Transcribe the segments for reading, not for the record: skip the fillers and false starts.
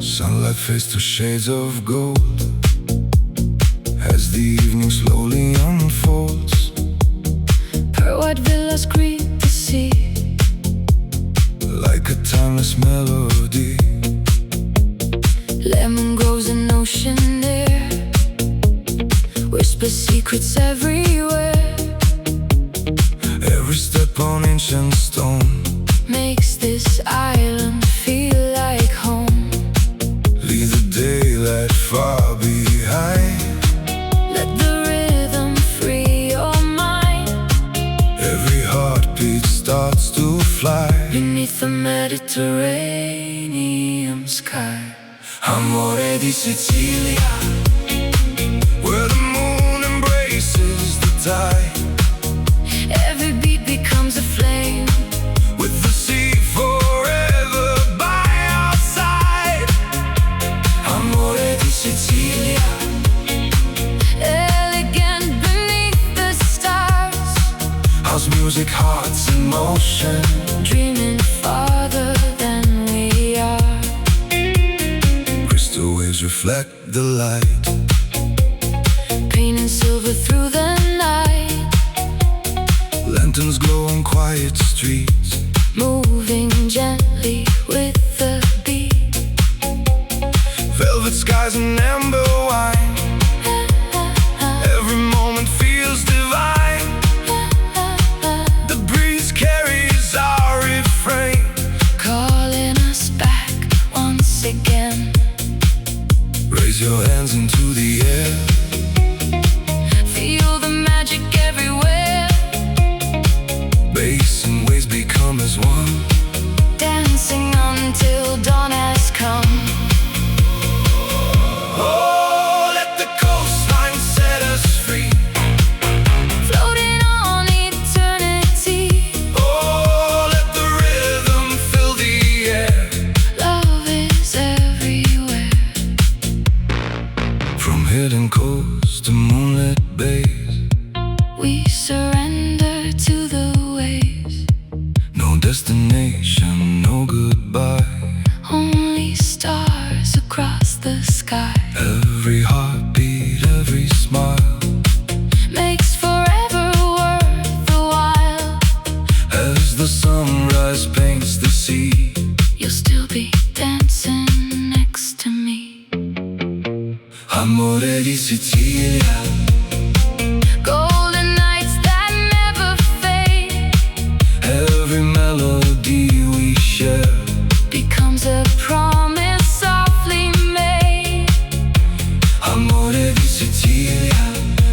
Sunlight fades to shades of gold as the evening slowly unfolds. Pearl white villas greet the sea like a timeless melody. Lemon grows in ocean air, whisper secrets everywhere. Every step on ancient stone makes this island feel like home. leave the daylight far behind. Let the rhythm free your mind. Every heartbeat starts to fly Beneath the Mediterranean sky. Amore di Sicilia, where the moon embraces the tide. Every beat becomes a flame, With the sea forever by our side. Amore di Sicilia, elegant beneath the stars. house music, hearts in motion, Dreaming farther than we are. crystal waves reflect the light. Painting silver through the night. Lanterns glow on quiet streets, Moving gently with the beat. velvet skies and amber wine. Every moment feels divine. The breeze carries our refrain, Calling us back once again. raise your hands into the air. Feel the magic everywhere. Bass and waves become as one, Dancing until dawn has come. oh, let the coastline set us free. Floating on eternity. Oh, let the rhythm fill the air. Love is everywhere. From hidden coasts to moonlit bays, We surrender to the waves. no destination, no goodbye. Only stars across the sky. Every heartbeat, every smile, Makes forever worth the while. as the sunrise paints the sea. You'll still be dancing next to me. Amore di Sicilia, Golden nights that never fade. every melody we share. Becomes a promise softly made. Amore di Sicilia,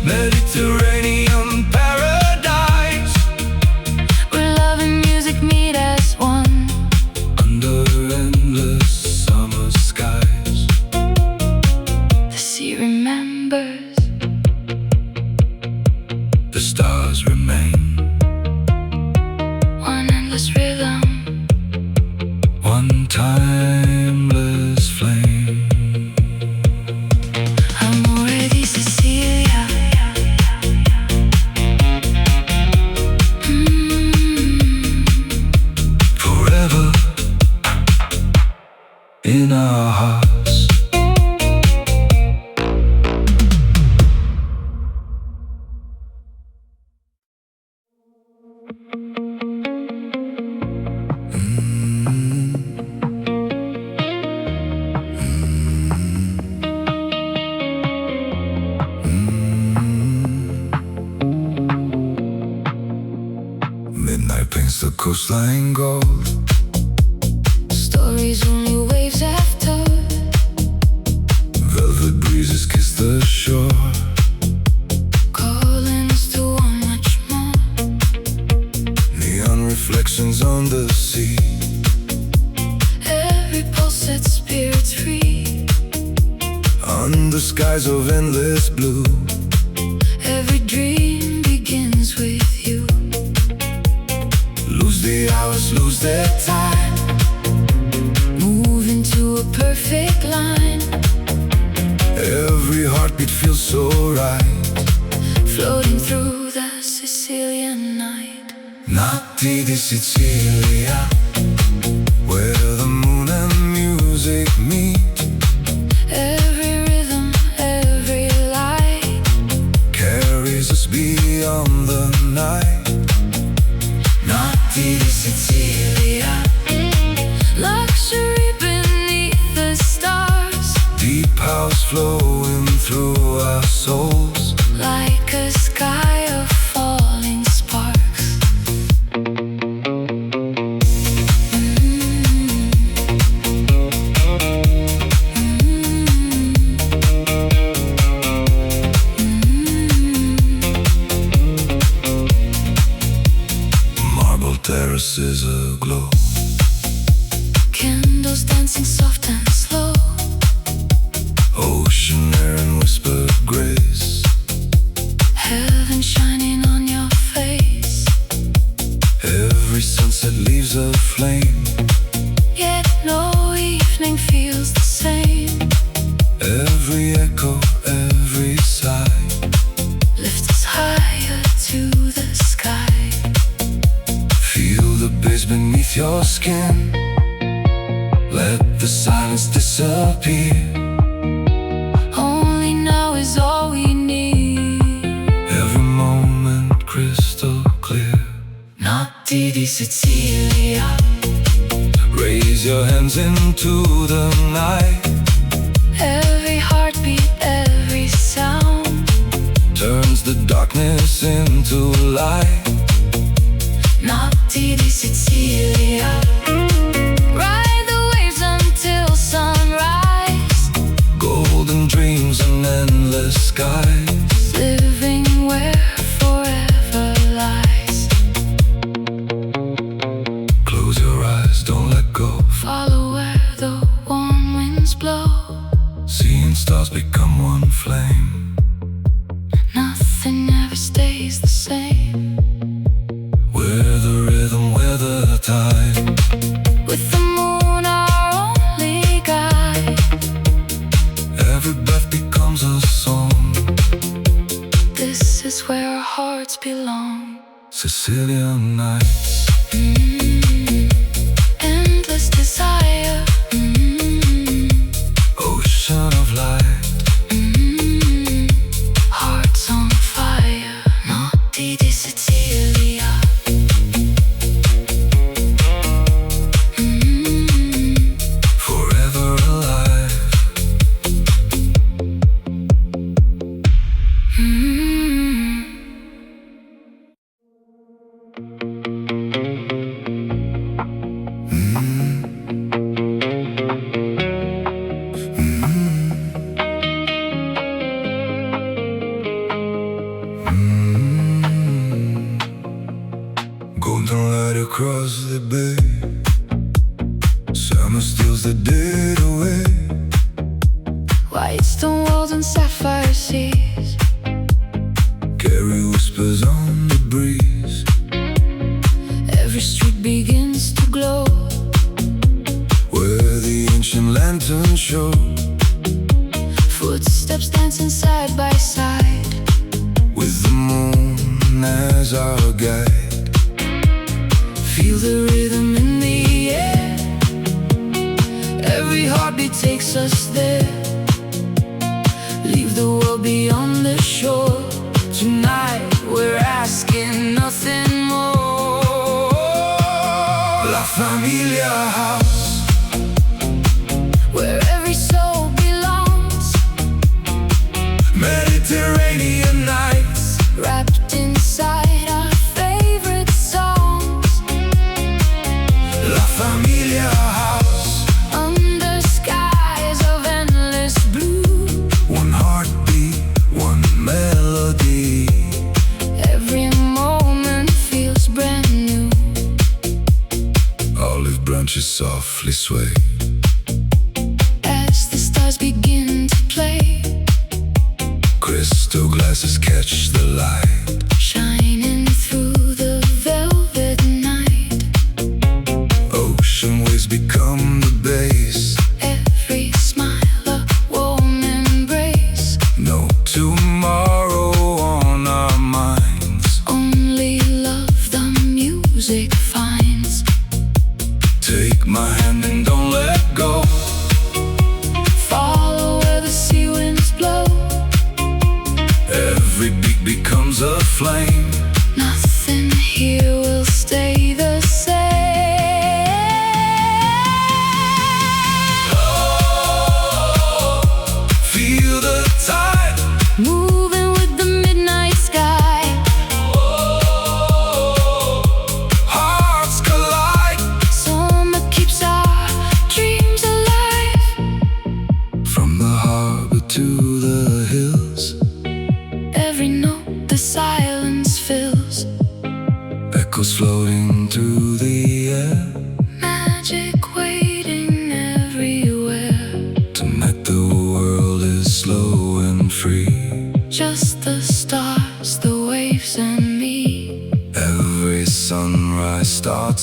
Mediterranean paradise. Where love and music meet as one. Under endless summer skies, The sea remembers. the stars remain. One endless rhythm. One timeless flame. Amore di Sicilia. Forever in our hearts. Midnight paints the coastline gold. Stories only waves have told. Velvet breezes kiss the shore. Calling us to want much more. Neon reflections on the sea. Every pulse sets spirits free. Under skies of endless blue. Every dream begins with you. Lose the hours, lose their time. Move into a perfect line. Every heartbeat feels so right. Floating through the Sicilian night. Notti di Sicilia, where the moon and music meet. flowing through our souls, like a sky of falling sparks. Marble terraces aglow, Candles dancing soft and slow, ocean air and whispered grace, heaven shining on your face. every sunset leaves a flame, Yet no evening feels the same. every echo, every sigh, Lift us higher to the sky. feel the bass beneath your skin, let the silence disappear. Only now is all we need. Every moment crystal clear. Notti di Sicilia. Raise your hands into the night, Every heartbeat, every sound, turns the darkness into light. Notti di Sicilia. Ride the waves until sunrise, Golden dreams and endless skies, living where forever lies. close your eyes, don't let go. Follow where the warm winds blow. Seeing stars become one flame. Nothing ever stays the same. We're the rhythm, we're the tide. With the moon our only guide, Every breath becomes a song. this is where our hearts belong. Sicilian nights, Endless desire, ocean of light. hearts on fire. Notti di Sicilia. Forever alive. Golden light across the bay, summer steals the dead away. White stone walls and sapphire seas, Carry whispers on the breeze. every street begins to glow. Where the ancient lanterns show, Footsteps dancing side by side, with the moon as our guide. feel the rhythm in the air. Every heartbeat takes us there. Leave the world beyond the shore. Tonight we're asking nothing more. La Familia House, Where every soul belongs, Mediterranean nights, wrapped inside our favorite songs. La Familia House, Under skies of endless blue, one heartbeat, one melody. every moment feels brand new. Olive branches softly sway, As the stars begin to play, crystal glasses catch the light. shining through the velvet night. Ocean waves become the base. Every smile a warm embrace. No tomorrow on our minds. Only love the music finds. Take my hand and don't let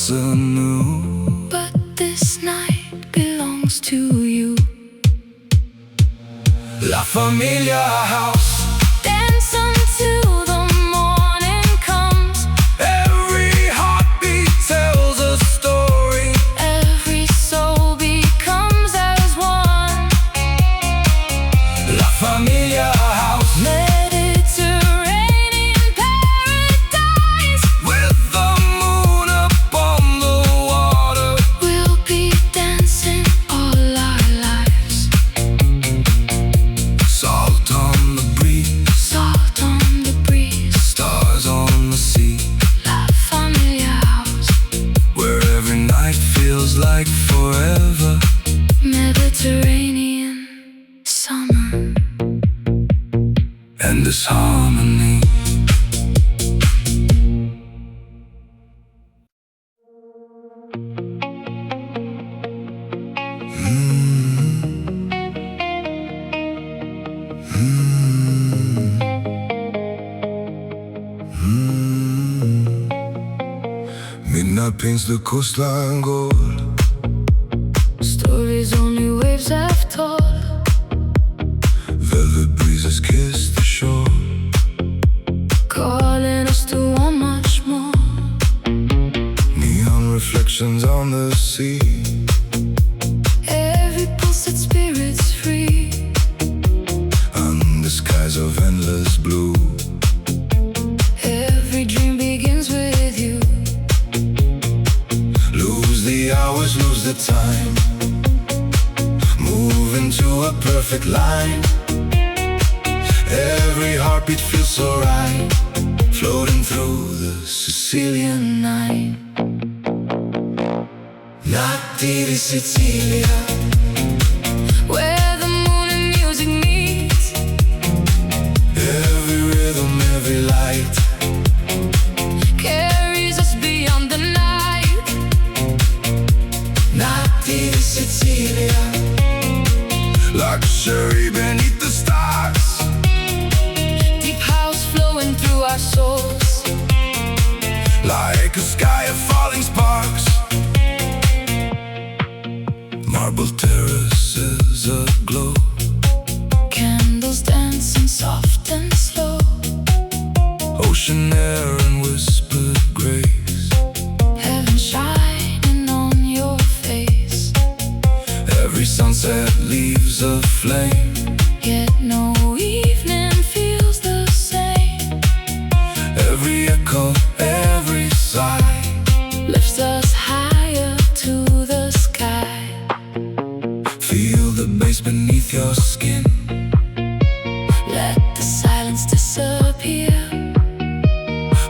starts anew. But this night belongs to you. La Familia House. Dance until the morning comes. Every heartbeat tells a story. Every soul becomes as one. La Familia House. Mediterranean paradise. With the moon upon the water. We'll be dancing all our lives. Salt on the breeze. Salt on the breeze. Stars on the sea. La Familia House. Where every night feels like forever. Mediterranean summer. And this harmony. Midnight paints the coastline gold. Stories only waves have told. Velvet breezes kiss the shore. Calling us to want much more. Neon reflections on the sea. Every pulse set spirits free. Under skies of endless blue. Every dream begins with you. Lose the hours, lose the time. Move into a perfect line. Every heartbeat feels so right. Floating through the Sicilian night. Notti di Sicilia. Where the moon and music meet. Every rhythm, every light. Carries us beyond the night. Notti di Sicilia. Luxury beneath the stars. Deep house flowing through our souls. Like a sky of falling sparks. Marble terraces aglow. Candles dancing soft and slow. Ocean air and whispered grace. Heaven shining on your face. Every sunset leaves a flame. Yet no evening feels the same. Every echo, every sigh Lifts us higher to the sky. feel the bass beneath your skin. Let the silence disappear.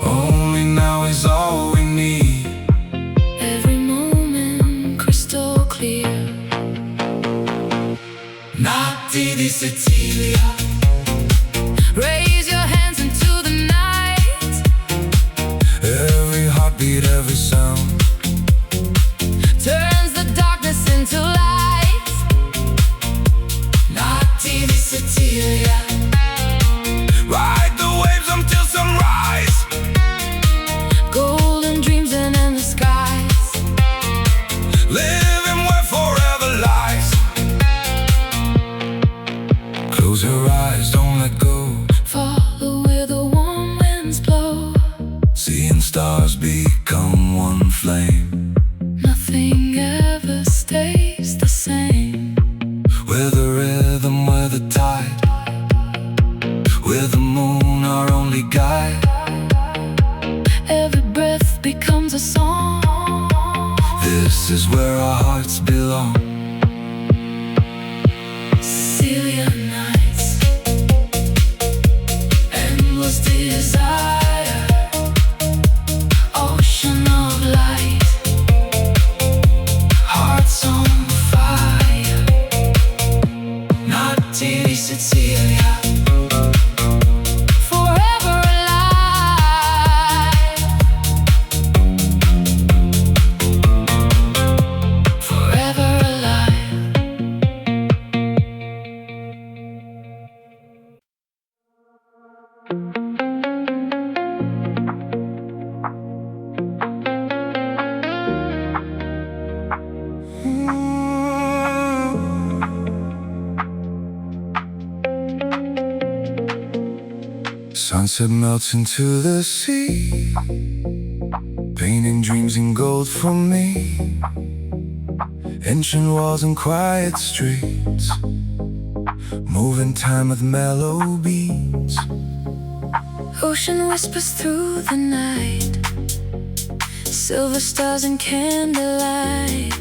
Only now is all we need. Every moment crystal clear. Notti di Sicilia. Raise your hands into the night. Every heartbeat, every sound Turns the darkness into light. Notti di Sicilia. Ride the waves until sunrise. Golden dreams and endless skies. Living where forever lies. Close your eyes. Sunset melts into the sea, painting dreams in gold for me. Ancient walls and quiet streets, moving time with mellow beats. Ocean whispers through the night, silver stars and candlelight.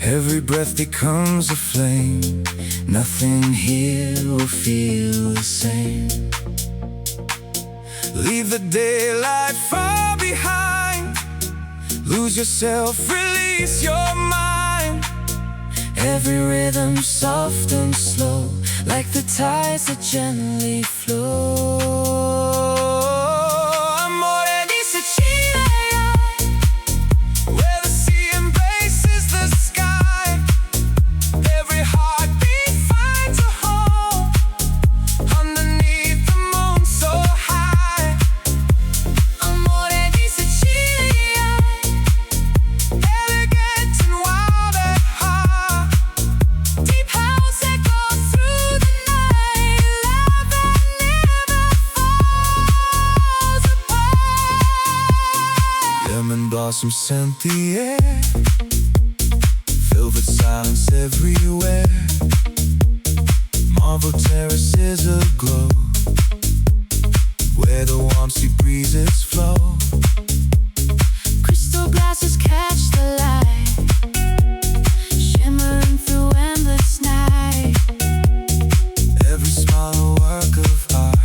Every breath becomes a flame, nothing here will feel the same. Leave the daylight far behind, lose yourself, release your mind. Every rhythm soft and slow, like the tides that gently flow. Amore di Sicilia, where the sea embraces the sky. Every heartbeat finds a home underneath the moon so high. Amore di Sicilia, elegance and wild at heart. Deep house echoes through the night, love that never falls apart. Lemon blossoms scent the air, velvet silence everywhere. Marble terraces aglow, where the warm sea breezes flow. Crystal glasses catch the light, shimmering through endless night. Every smile a work of art,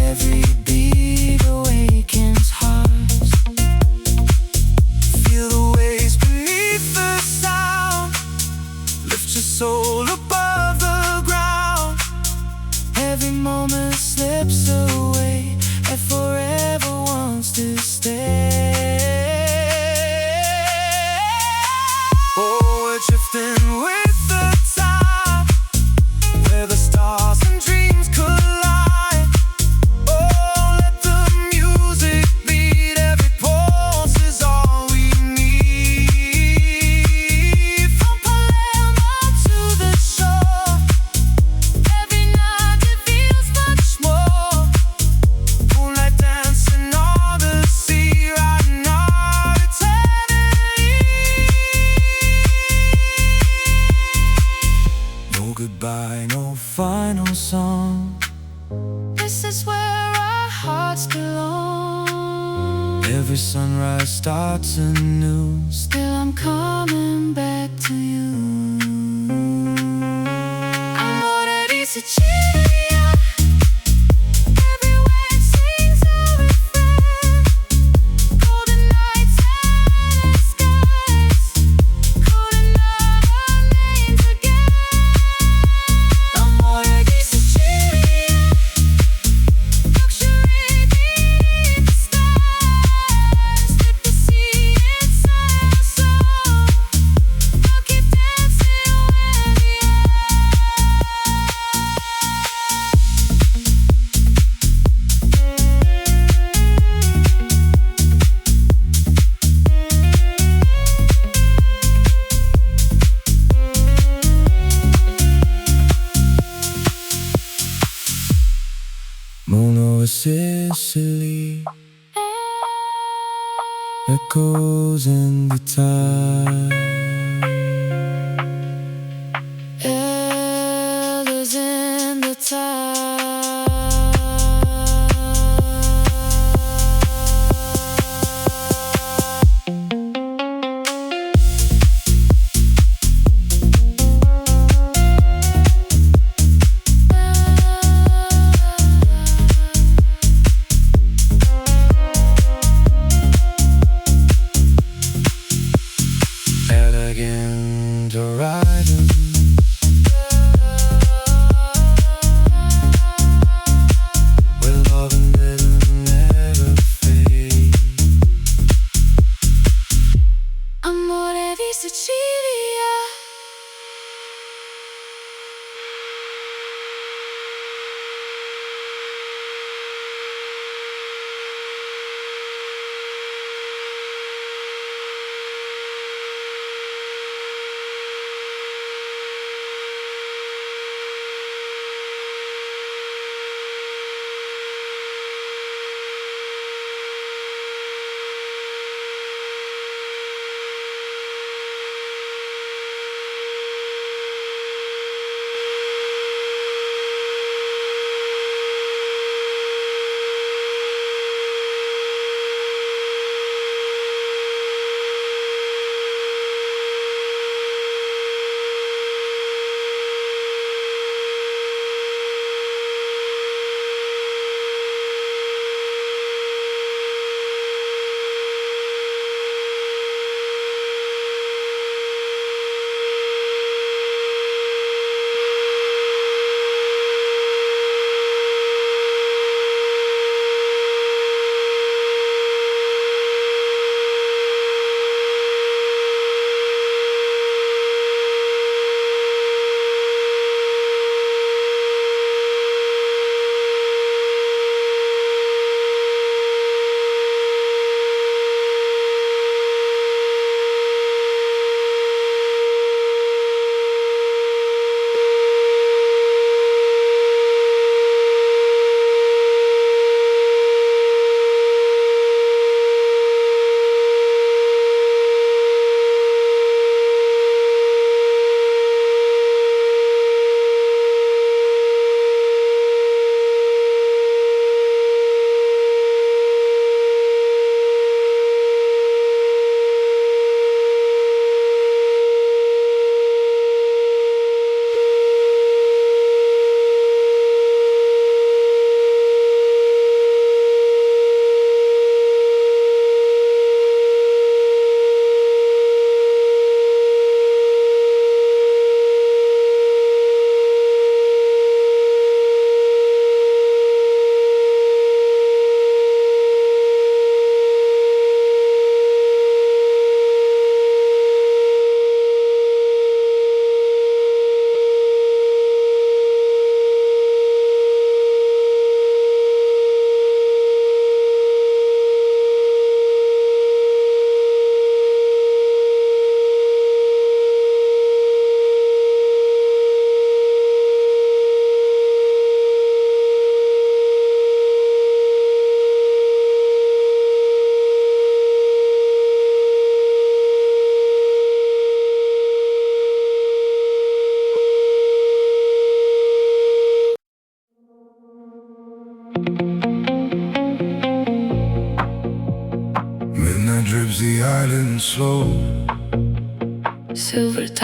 Every beat awakens hearts. feel the waves beneath the sound. Lift your soul above the ground. Every moment slips away and forever wants to stay. Oh, we're drifting with the tide, where the stars and dreams collide. Oh, let the music beat, every pulse is all we need. From Palermo to the shore, every night reveals much more. Moonlight dancing on the sea, riding our eternity. No goodbye, no final song. This is where our hearts belong. Every sunrise starts anew. Still I'm coming back to you. Amore di Sicilia, every wave sings a refrain. Golden nights and skies, calling out our names again. Amore di Sicilia, luxury beneath the stars. Let the sea inside our soul, we'll keep dancing where we are. Moon over Sicily, echoes in the tide. Elders in the tide. Elegance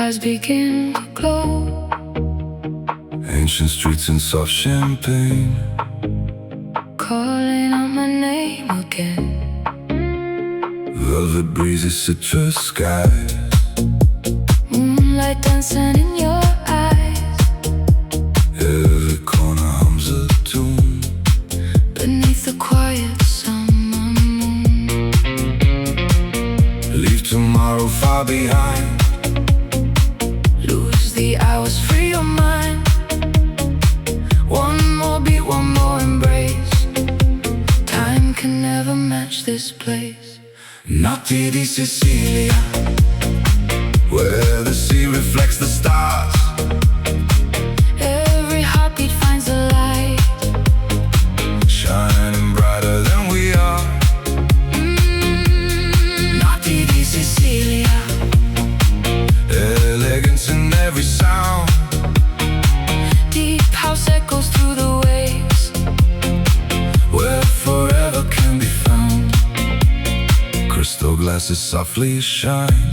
eyes begin to glow. Ancient streets and soft champagne, calling out my name again. velvet breezes, citrus skies, Moonlight dancing in your eyes. every corner hums a tune Beneath the quiet summer moon. Leave tomorrow far behind, Lose the hours, free your mind. One more beat, one more embrace. Time can never match this place. Notti di Sicilia, where the sea reflects the stars. Every heartbeat finds a light, Shining brighter than we are. Notti di Sicilia. Elegance in every sound, Deep house echoes through the waves, where forever can be found. Crystal glasses softly shine,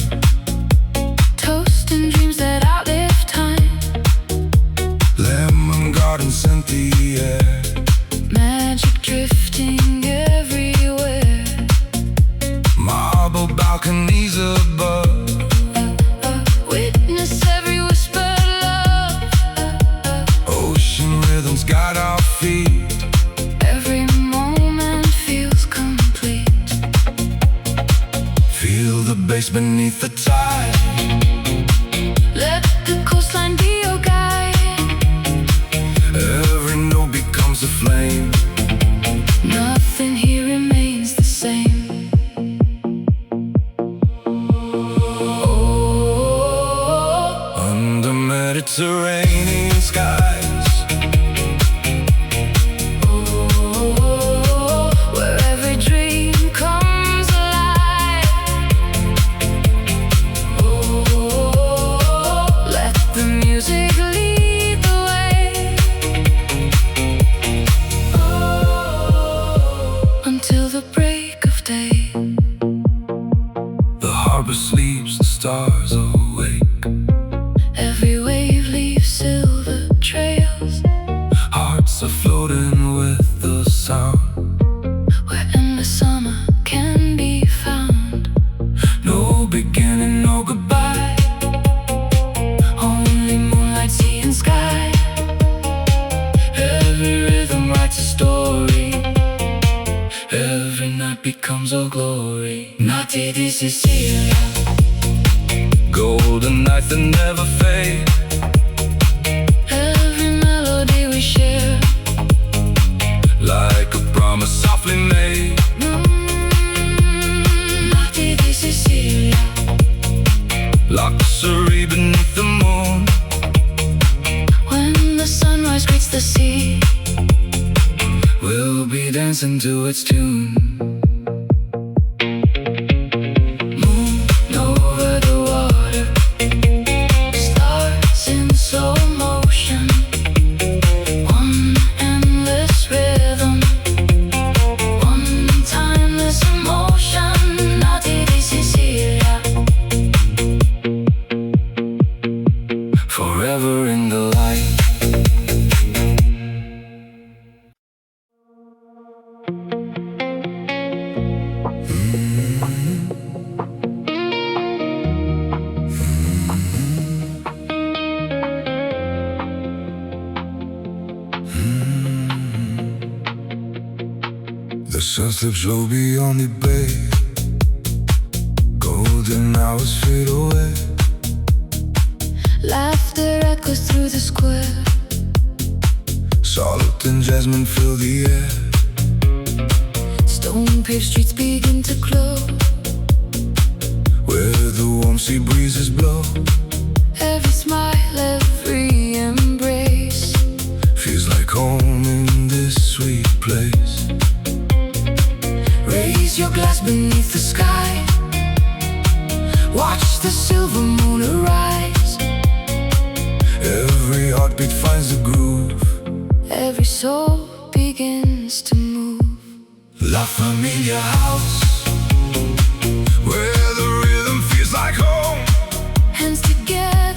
toasting dreams that outlive time. lemon gardens scent the air, Magic drifting everywhere. marble balconies above. Witness every whispered love. Ocean rhythms guide our feet, Every moment feels complete. feel the bass beneath the tide. Let the coastline be your guide. Every note becomes a flame, Nothing here remains the same. Oh, under Mediterranean skies, where every dream comes alive. Let the music lead the way. Until the break of day. the harbor sleeps, the stars awake. Every wave leaves silver trails, Hearts are floating with the sound. where endless summer can be found. No beginning, no goodbye, Only moonlight, sea and sky. every rhythm writes a story. Every night becomes a glory. Notti di Sicilia. Golden nights that never fade, Every melody we share. like a promise softly made. Notti di Sicilia. Luxury beneath the moon, When the sunrise greets the sea, we'll be dancing to its tune. moon over the water, stars in slow motion. One endless rhythm, one timeless emotion. Notti di Sicilia. Forever in the light. The sun slips low beyond the bay, golden hours fade away. Laughter echoes through the square. Salt and jasmine fill the air. Stone-paved streets begin to glow. Where the warm sea breezes blow, Every smile, every embrace. feels like home in this sweet place. Raise your glass beneath the sky. Watch the silver moon arise. Every heartbeat finds a groove. Every soul begins to move. La Familia House, where the rhythm feels like home. Hands together.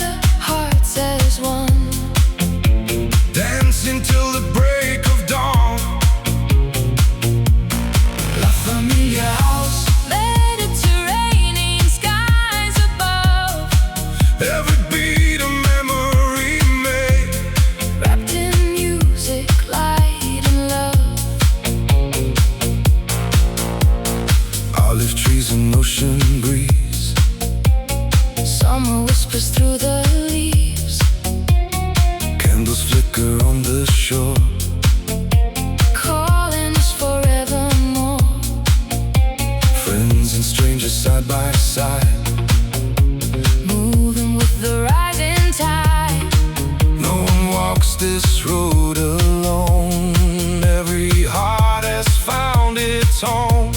this road alone. Every heart has found its home.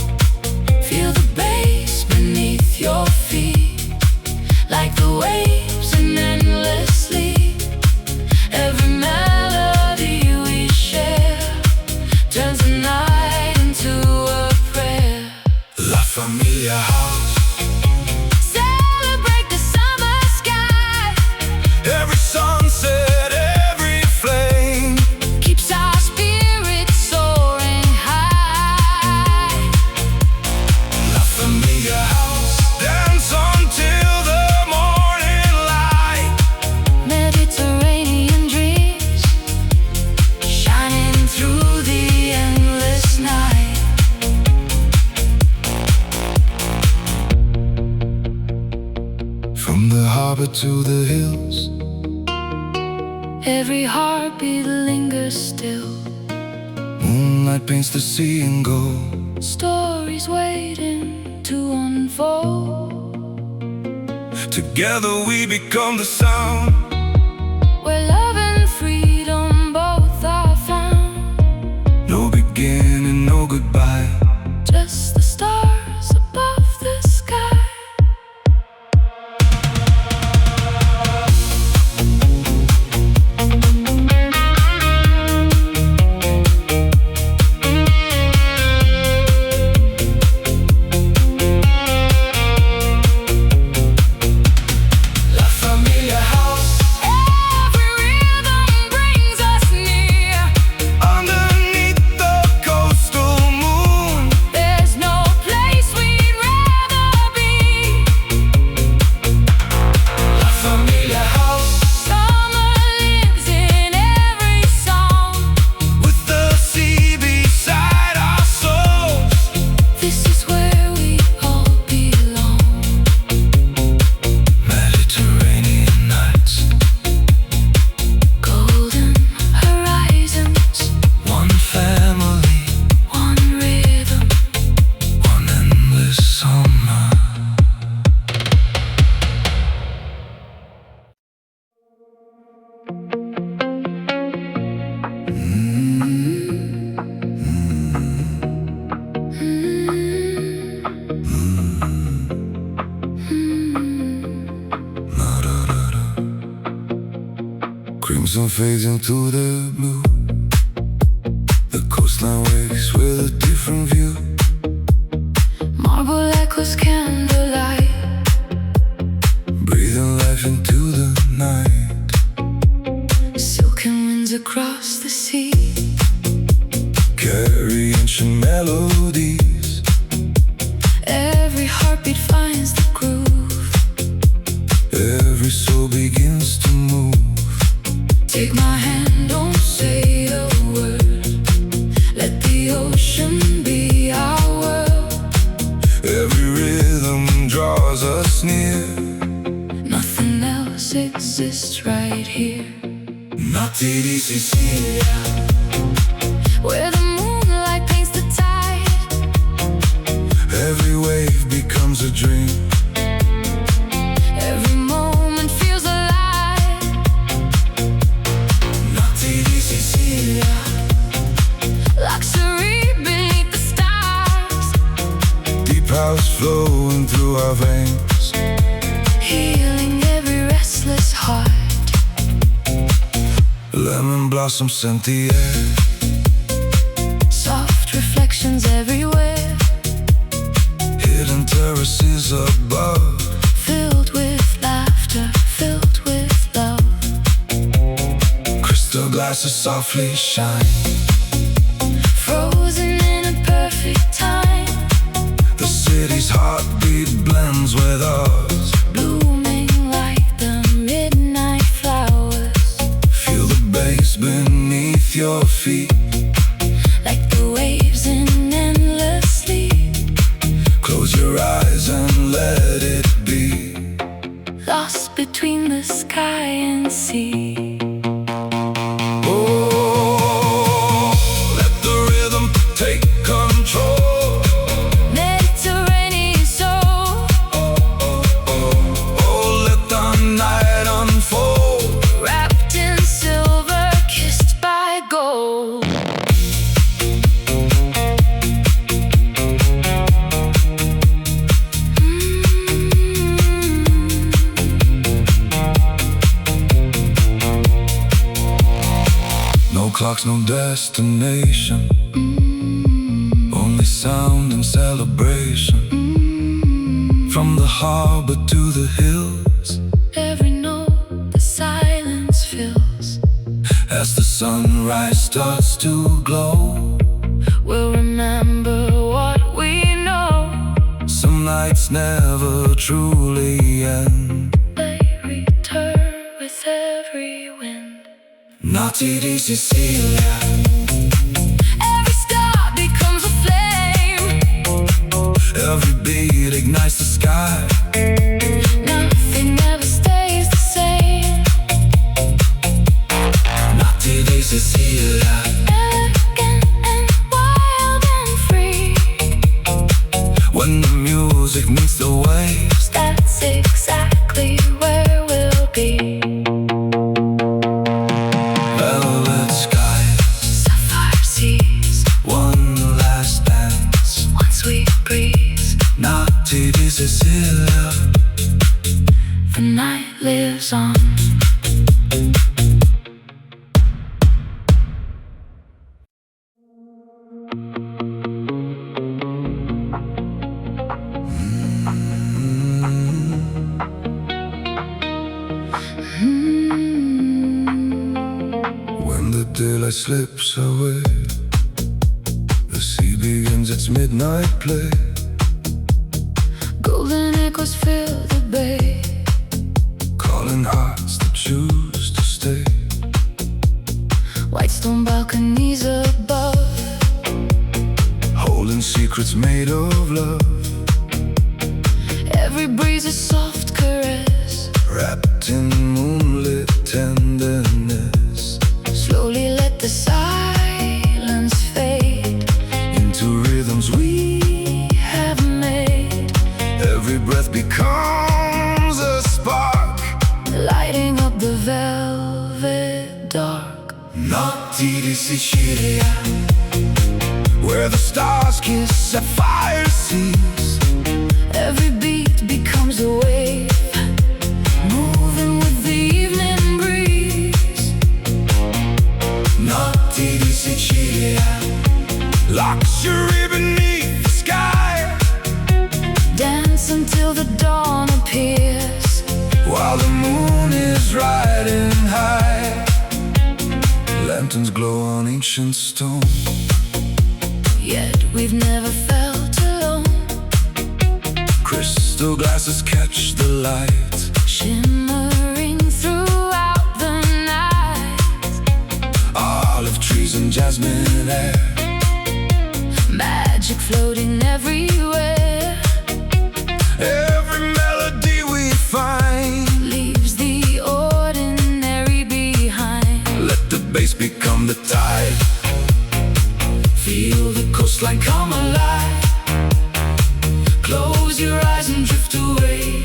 Feel the bass beneath your feet, like the waves and endlessly. Every melody we share turns the night into a prayer. La Familia House. Celebrate the summer sky. Every sunset, every flame Keeps our spirits soaring high. La Familia House. Dance until the morning light. Mediterranean dreams shining through the endless night. From the harbor to the hills, Every heartbeat lingers still. moonlight paints the sea in gold. Stories waiting to unfold. Together we become the sound. Where love and freedom both are found. No beginning, no goodbye. Just the stars above the sky. La Familia House. Every rhythm brings us near. Underneath the coastal moon. There's no place we'd rather be. La Familia House. Summer lives in every song. With the sea beside our souls. This is where we all belong. Mediterranean nights. Golden horizons, One family. one rhythm. One endless summer. Crimson fades into the blue. The coastline wakes with a different view. Marble echoes candlelight. Breathing life into the night. Silken winds across the sea. Carry ancient melodies. Every heartbeat finds the groove. Every soul begins to move. Take my hand, don't say a word. Let the ocean be our world. Every rhythm draws us near. Nothing else exists right here. Notti di Sicilia. Where the moonlight paints the tide. Every wave becomes a dream. Every moment feels alive. Notti di Sicilia. Luxury beneath the stars. Deep house flowing through our veins. Healing every restless heart. Lemon blossom scent the air. Soft reflections everywhere. Hidden terraces above. Filled with laughter, filled with love. Crystal glasses softly shine. Frozen in a perfect time. The city's heartbeat blends with ours. Blooming like the midnight flowers. Feel the bass beneath your feet. Like the waves in endless sleep. Close your eyes and let it be. Lost between the sky and sea. Oh, let the rhythm take control. Mediterranean soul. Oh, let the night unfold. Wrapped in silver kiss. clocks, no destination, only sound and celebration. From the harbor to the hills, every note the silence fills. as the sunrise starts to glow, we'll remember what we know. some nights never truly end. They return with every wind. Notti di Sicilia, Every star becomes a flame. every beat ignites the sky. Nothing ever stays the same. Notti di Sicilia, Elegant and wild and free. when the music meets the waves, That's exactly where we'll be. velvet skies, Sapphire seas, one last dance. one sweet breeze. Notti di Sicilia, The night lives on. when the daylight slips away, the sea begins its midnight play. Golden echoes fill the bay. Calling hearts that choose to stay. White stone balconies above. Holding secrets made of love. Every breeze a soft caress. Wrapped in moonlit tenderness. Slowly let the silence fade Into rhythms we have made. every breath becomes a spark. Lighting up the velvet dark. Notti di Sicilia, where the stars kiss sapphire seas. Every beat becomes a wave, moving with the evening breeze. Notti di Sicilia, luxury beneath the sky. Dance until the dawn appears, While the moon is riding high, lanterns glow on ancient stone. yet we've never felt alone. Crystal glasses catch the light, Shimmering throughout the night. olive trees and jasmine air. Magic floating everywhere. Every melody we find, Leaves the ordinary behind. let the bass become the tide. Feel the coastline come alive. Close your eyes and drift away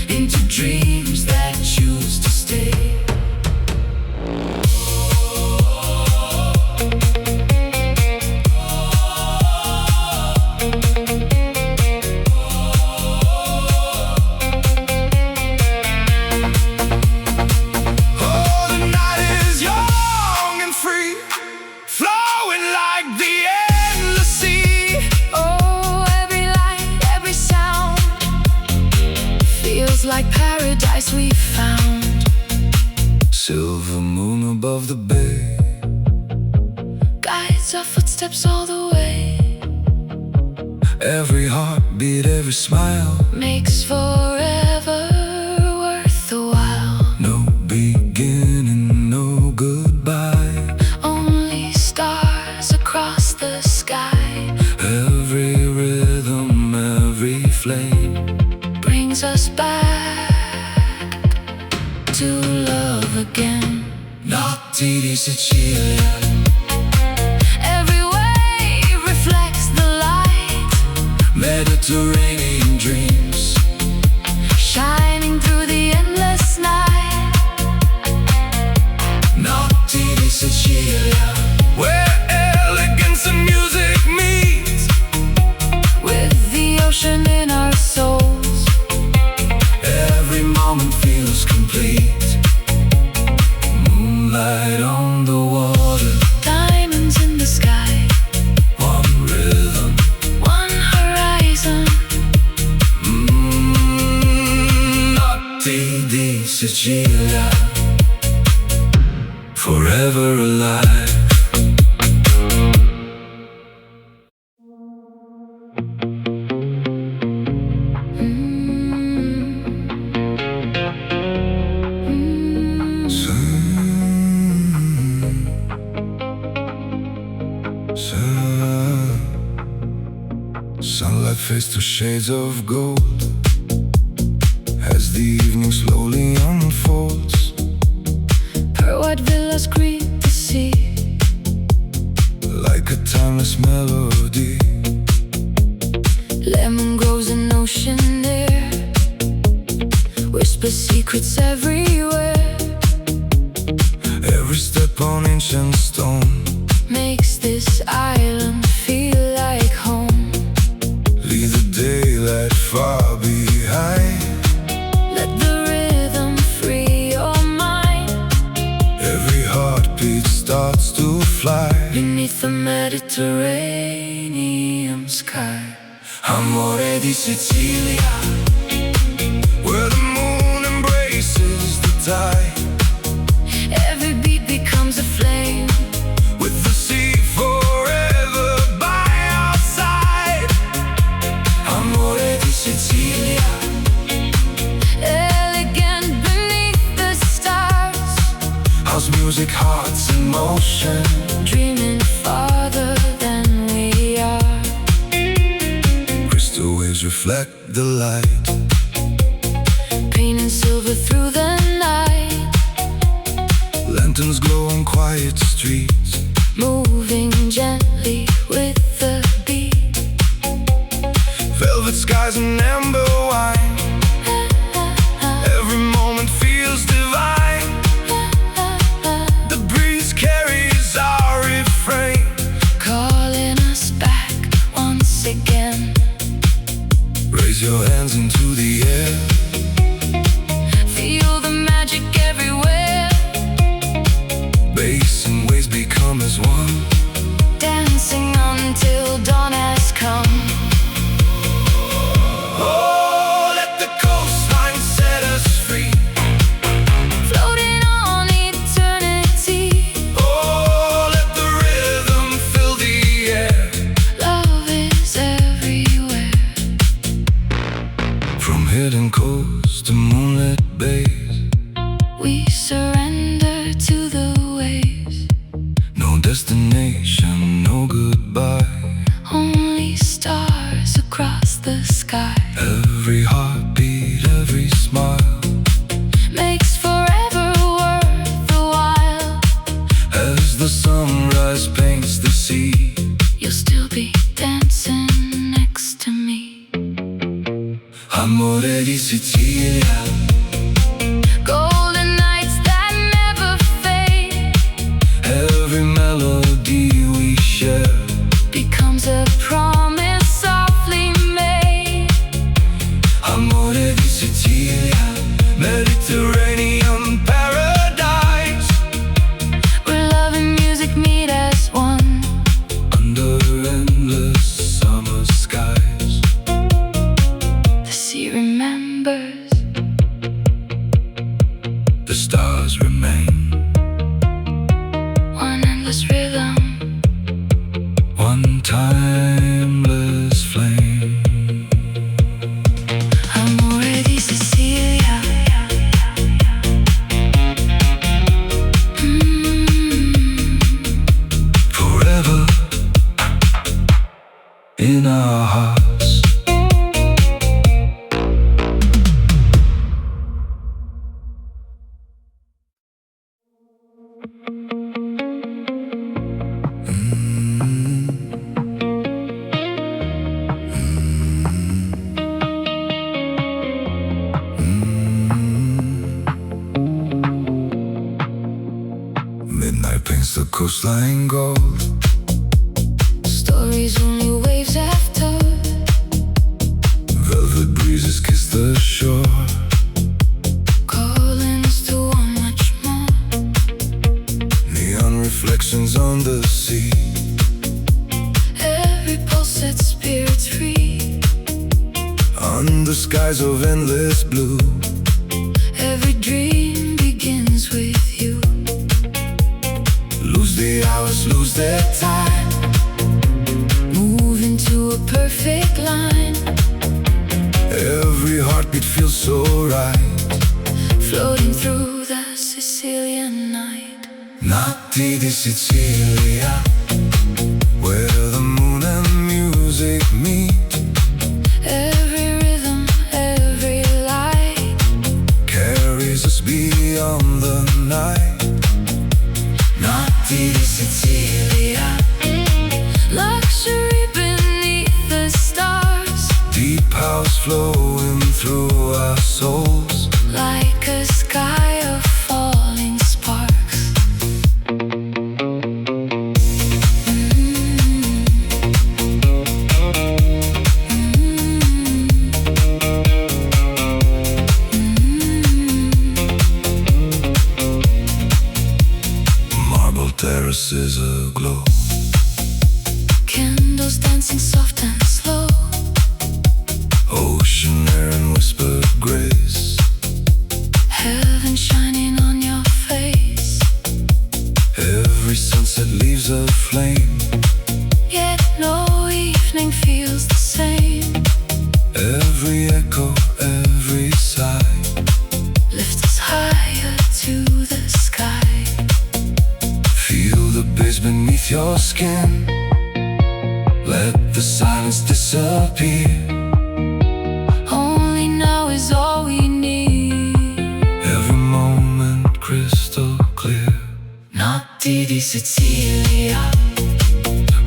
into dreams that choose to stay. Oh, the night is young and free, flowing like the endless sea. Oh, every light, every sound feels like paradise we found. Silver moon above the bay, Guides our footsteps all the way. every heartbeat, every smile. Makes forever worth the while. No beginning, no goodbye. Only stars across the sky. Every rhythm, every flame. Brings us back to love again. Notti di Sicilia, Every wave reflects the light, Mediterranean dreams. shining through the endless night. Notti di Sicilia, where elegance and music meet. With the ocean in our souls. Every moment feels complete. Moonlight on the water, ever alive. Sunlight fades to shades of gold as the evening slowly unfolds. Pearl-white villas greet the sea like a timeless melody. Lemon grows in ocean air, whisper secrets everywhere. Every step on ancient stone makes this island feel like home. leave the daylight far behind. Let the rhythm free your mind. Every heartbeat starts to fly Beneath the Mediterranean sky. Amore di Sicilia, where the moon embraces the tide. Every beat becomes a flame, With the sea forever by our side. Amore di Sicilia, elegant beneath the stars. house music, hearts in motion. Dreaming farther than we are. Crystal waves reflect the light, Painting silver through the night. lanterns glow on quiet streets. Moving gently with the beat. Velvet skies and amber wine, every moment feels divine. The breeze carries our refrain, Calling us back once again. raise your hands into the air. Feel the magic everywhere. Bass and waves become as one, Dancing until dawn has come. oh, let the coastline set us free. Floating on eternity. Oh, let the rhythm fill the air. Love is everywhere. From hidden coasts to moonlit bays, We surrender to the waves. no destination, no goodbye. Only stars across the sky. Every heartbeat, every smile, Makes forever worth the while. as the sunrise paints the sea. You'll still be dancing next to me. Amore di Sicilia, Golden nights that never fade. every melody we share. Becomes a promise softly made. Amore di Sicilia, Mediterranean paradise. Where love and music meet as one. Under endless summer skies, The sea remembers. the stars remain. One endless rhythm. One timeless flame. Amore di Sicilia. Forever in our hearts. Midnight paints the coastline gold. Stories only waves have told. Velvet breezes kiss the shore. Calling us to want much more. Neon reflections on the sea. Every pulse sets spirits free. Under skies of endless blue. Every dream begins with you. The hours lose their time, moving to a perfect line. every heartbeat feels so right, Floating through the Sicilian night. Notti di Sicilia, where the moon and music meet. Every rhythm, every light Carries us beyond the night. Notti di Sicilia, luxury beneath the stars. deep house flowing through our souls, Like a sky of falling sparks. marble terraces aglow, Candles dancing soft and slow. ocean air and whispered grace. Heaven shining on your face. Every sunset leaves a flame, Yet no evening feels the same. every echo, every sigh. Lift us higher to the sky. Feel the bass beneath your skin, let the silence disappear. Only now is all we need. Every moment crystal clear. Notti di Sicilia,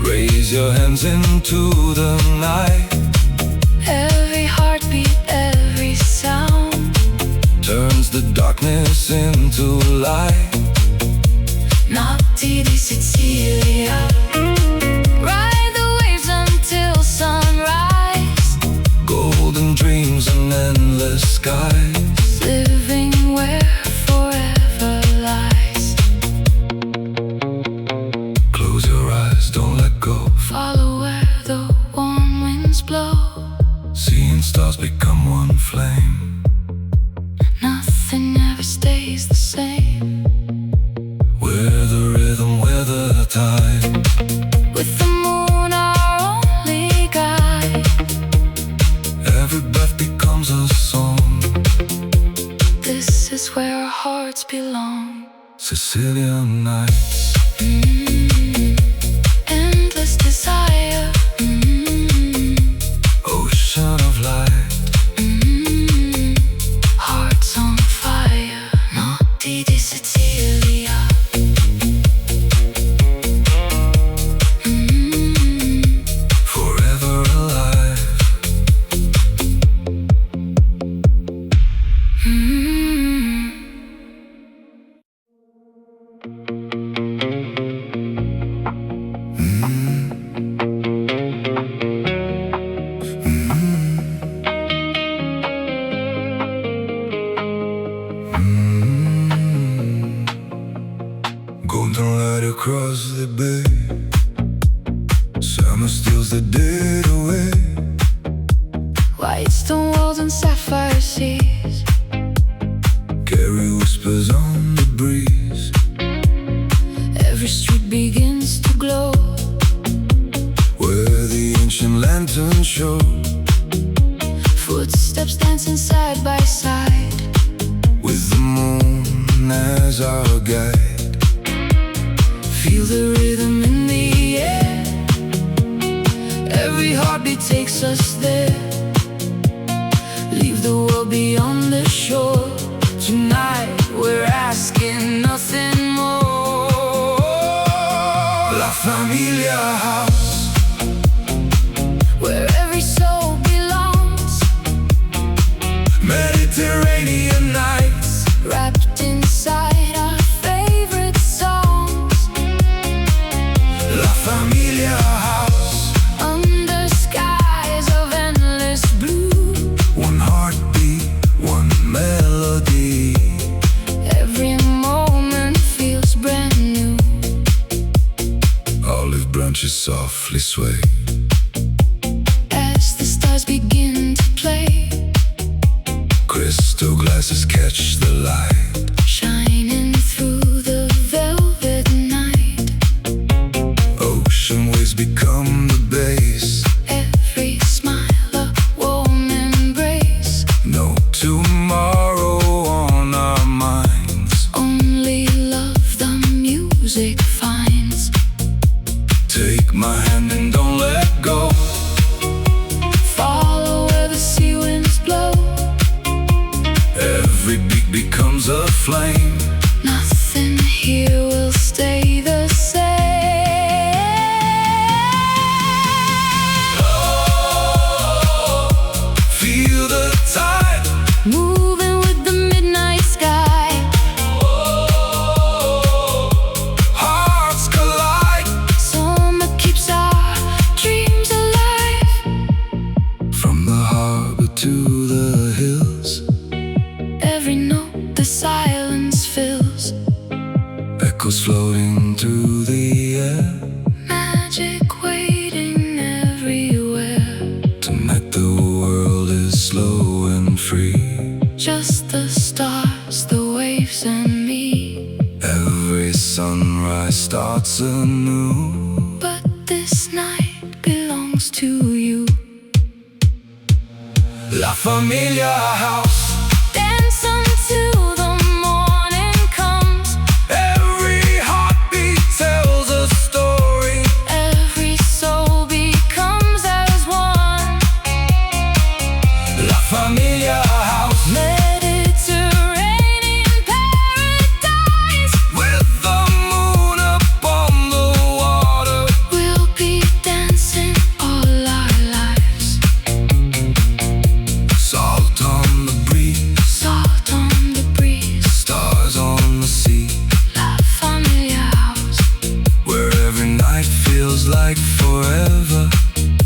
Raise your hands into the night, every heartbeat, every sound. turns the darkness into light. Notti di Sicilia, ride the waves until sunrise. Golden dreams and endless skies, Living where forever lies. close your eyes, don't let go. Follow where the warm winds blow. Seeing stars become one flame. Nothing ever stays the same. We're the rhythm, we're the time. With the moon our only guide. Every breath becomes a song. This is where our hearts belong. Sicilian nights, Endless desire. ocean of light. Hearts on fire. Notti di Sicilia. Forever alive. Golden light across the bay, summer steals the day away. White stone walls and sapphire seas. Carry whispers on the breeze. Every street begins to glow. Where the ancient lanterns show, Footsteps dancing side by side. with the moon as our guide. Feel the rhythm in the air. Every heartbeat takes us there. Leave the world beyond the shore. Tonight we're asking nothing more. La Familia House, Where every soul belongs. Mediterranean nights, Wrapped inside our favorite songs. La Familia House, Under skies of endless blue. one heartbeat, one melody. Every moment feels brand new. Olive branches softly sway, As the stars begin to play. crystal glasses catch the light. Shining through the velvet night. music finds. Take my hand and don't let go. Follow where the sea winds blow. Every beat becomes a flame. Nothing here will stay the same. Oh, feel the tide Moving with the midnight sky. Oh, hearts collide. Summer keeps our dreams alive. From the harbor to the hills, Every note the silence fills. echoes floating through the air. Magic waiting everywhere. Tonight the world is slow and free. Just the stars, the waves, and me. Every sunrise starts anew. But this night belongs to you. La Familia House. Dance until the morning comes. Every heartbeat tells a story. Every soul becomes as one. La Familia House. Mediterranean paradise. With the moon upon the water. We'll be dancing all our lives. Salt on the breeze. Salt on the breeze. Stars on the sea. La Familia House. Where every night feels like forever.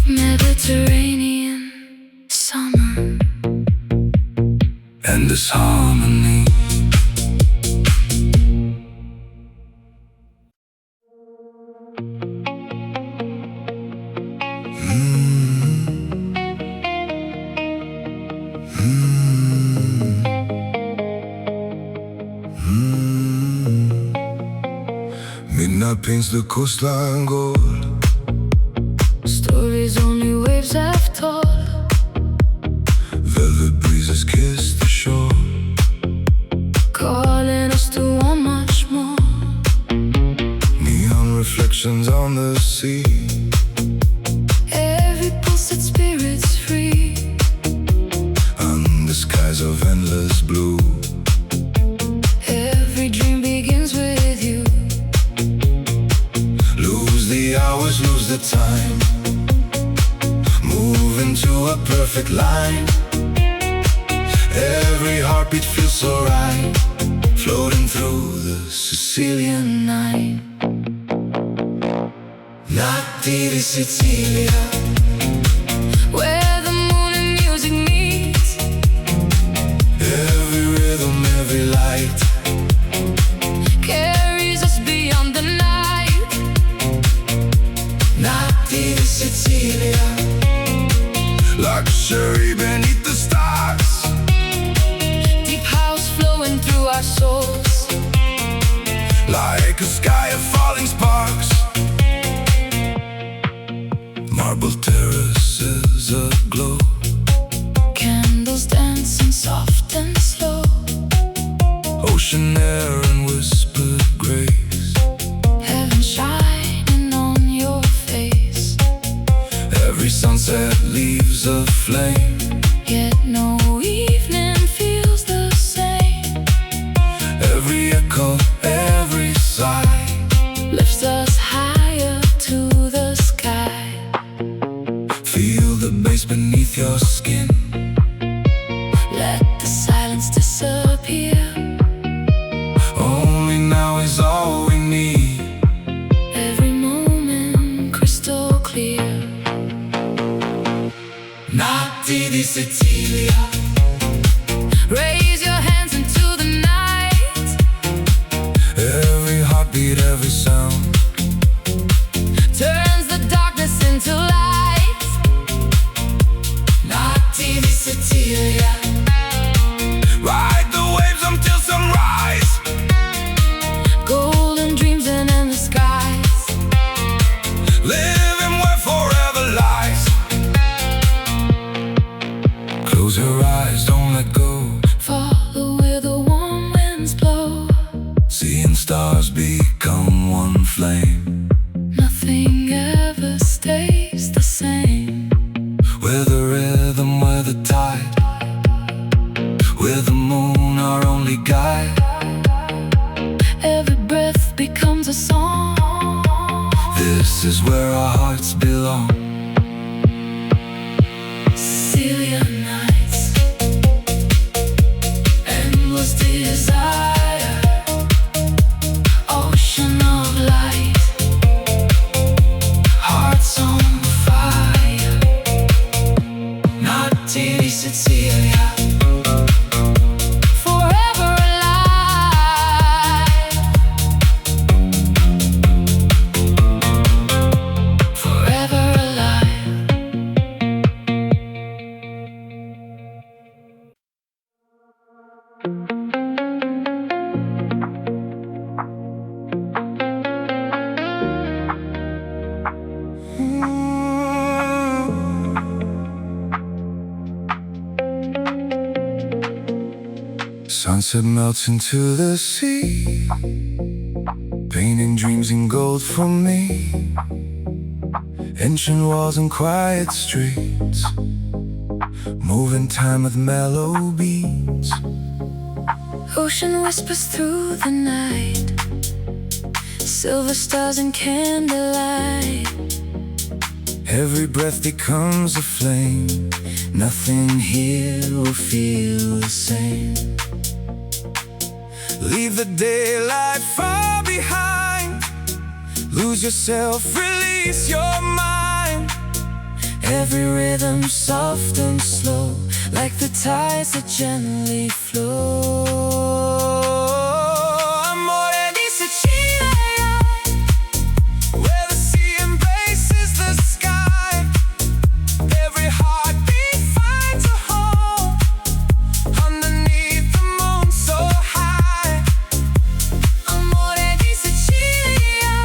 Mediterranean summer. And this harmony. Midnight paints the coastline gold. Stories only waves have told. Velvet breezes kiss the shore. Calling us to want much more. Neon reflections on the sea. Every pulse set spirits free. Under skies of endless blue. Every dream begins with you. Lose the hours, lose the time. Move into a perfect line. Every heartbeat feels so right. Floating through the Sicilian night. Notti di Sicilia. Where the moon and music meet. Every rhythm, every light. Carries us beyond the night. Notti di Sicilia. Luxury beneath the stars. Deep house flowing through our souls. Like a sky of falling sparks. Marble terraces aglow. Candles dancing soft and slow. Ocean air and whispered grace. Heaven shining on your face. Every sunset leaves a flame. Yet no evening feels the same. Every echo, every sigh Lifts us higher to the sky. feel the bass beneath your skin. Let the silence disappear. Only now is all we need. Every moment crystal clear. Notti di Sicilia. Raise your hands into the night. Every heartbeat, every sound Turns the darkness into light. Notti di Sicilia. Ride the waves until sunrise. Golden dreams and endless skies. Living where forever lies. Close your eyes, don't let go. Follow where the warm winds blow. Seeing stars colors become one flame. Nothing ever stays the same. We're the rhythm, we're the tide, we're the moon, our only guide. Every breath becomes a song. This is where our hearts belong. Sicilian nights, endless desire, ocean of light, hearts on fire. Notti di Sicilia, forever alive, forever alive. Sunset melts into the sea, painting dreams in gold for me. Ancient walls and quiet streets, moving time with mellow beats. Ocean whispers through the night, silver stars and candlelight. Every breath becomes a flame, nothing here will feel the same. Leave the daylight far behind, lose yourself, release your mind. Every rhythm soft and slow, like the tides that gently flow. Amore di Sicilia, where the sea embraces the sky. Every heartbeat finds a home underneath the moon so high. Amore di Sicilia,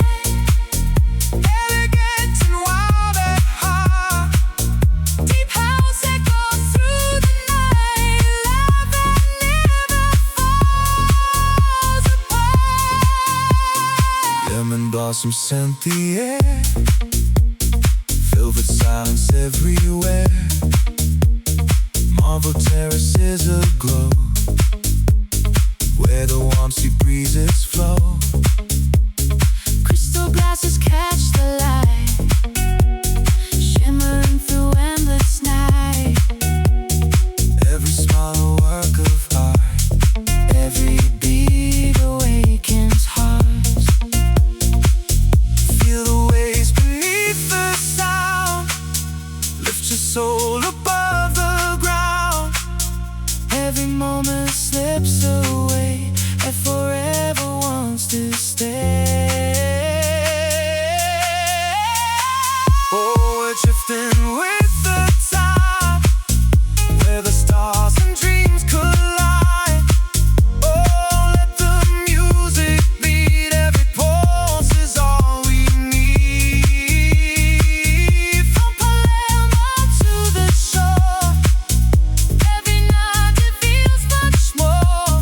elegant and wild at heart. Deep house echo through the night, love that never falls apart. Lemon blossoms scent the air, velvet silence everywhere. Marble terraces aglow, where the warm sea breezes flow. Crystal glasses catch the light, shimmering through endless night. Every smile a work of art, every beat awakens hearts. Feel the waves beneath the sound, lift your soul above the ground. Every moment slips away and forever wants to stay. Oh, we're drifting with the tide, where the stars and dreams collide. Oh, let the music beat, every pulse is all we need. From Palermo to the shore, every night it feels much more.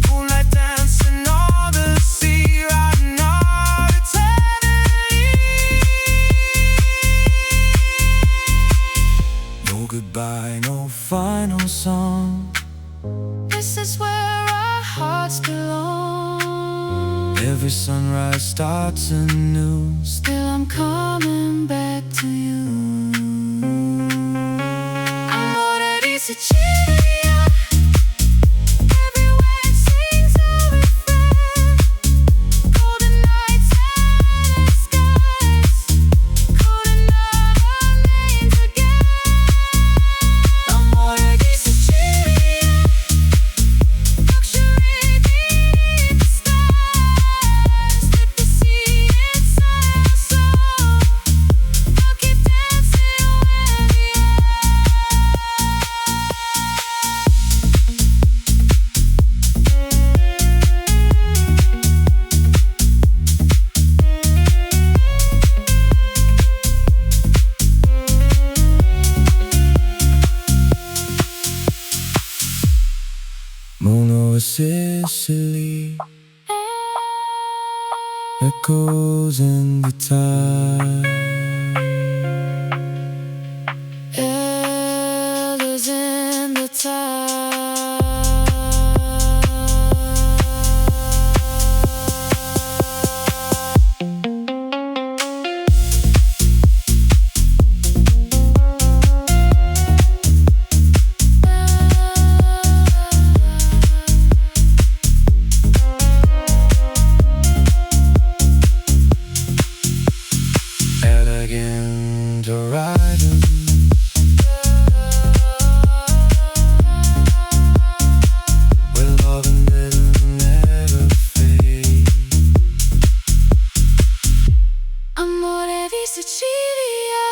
Moonlight dancing on the sea, riding our eternity. No goodbye, no final song. This is where our hearts belong. Every sunrise starts anew. Still I'm coming back to you. Amore di Sicilia, every wave sings a refrain. Golden nights and skies, calling out our names again. Amore di Sicilia, luxury beneath the stars. Let the sea inside our soul, I'll keep dancing echoes in the tide. Elders in the tide. Elegant horizon, where love and rhythm never fade. Amore di Sicilia.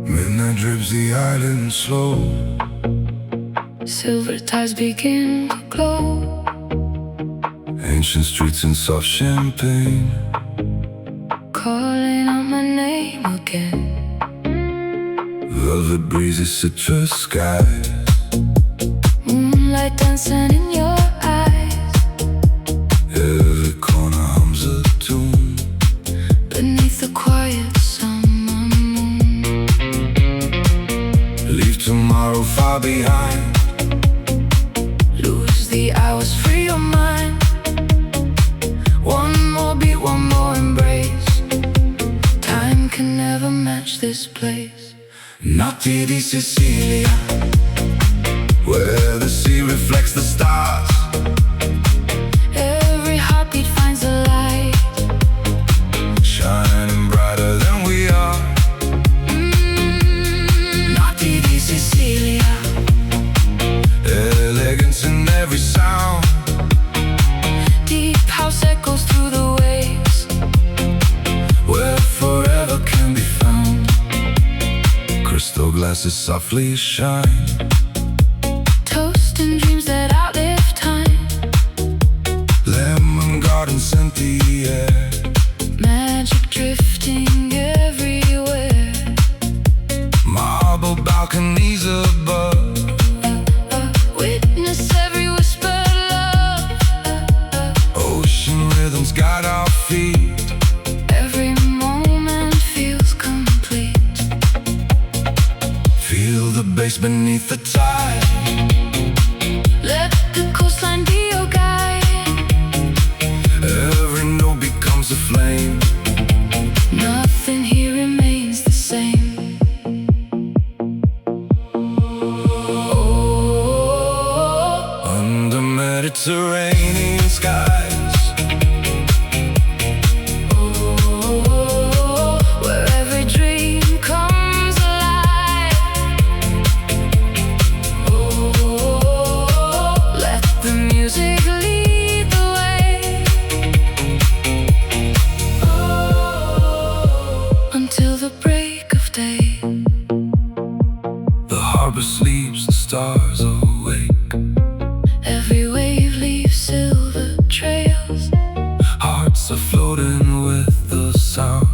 Midnight drips the island slow. Silver tides begin to glow. Ancient streets and soft champagne, Calling out my name again. velvet breezes, citrus skies, Moonlight dancing in your eyes. every corner hums a tune. Beneath the quiet summer moon. Leave tomorrow far behind. Lose the hours, free your mind. One more beat, one more embrace. Time can never match this place. Notti di Sicilia, where the sea reflects the stars. Every heartbeat finds a light, shining brighter than we are. Crystal glasses softly shine. Toast and dreams that outlive time. Lemon garden scent the air. Magic drifting everywhere. Marble balconies above. Witness every whispered love. Ocean rhythms guide our feet. Every moment feels complete. Feel the bass beneath the tide. Let the coastline be your guide. Every note becomes a flame. Nothing here remains the same. Oh, Under Mediterranean skies. oh, where every dream comes alive. Oh, let the music lead the way. Oh, until the break of day. The harbor sleeps, the stars awake. Every wave leaves silver trails. Hearts are floating with the sound.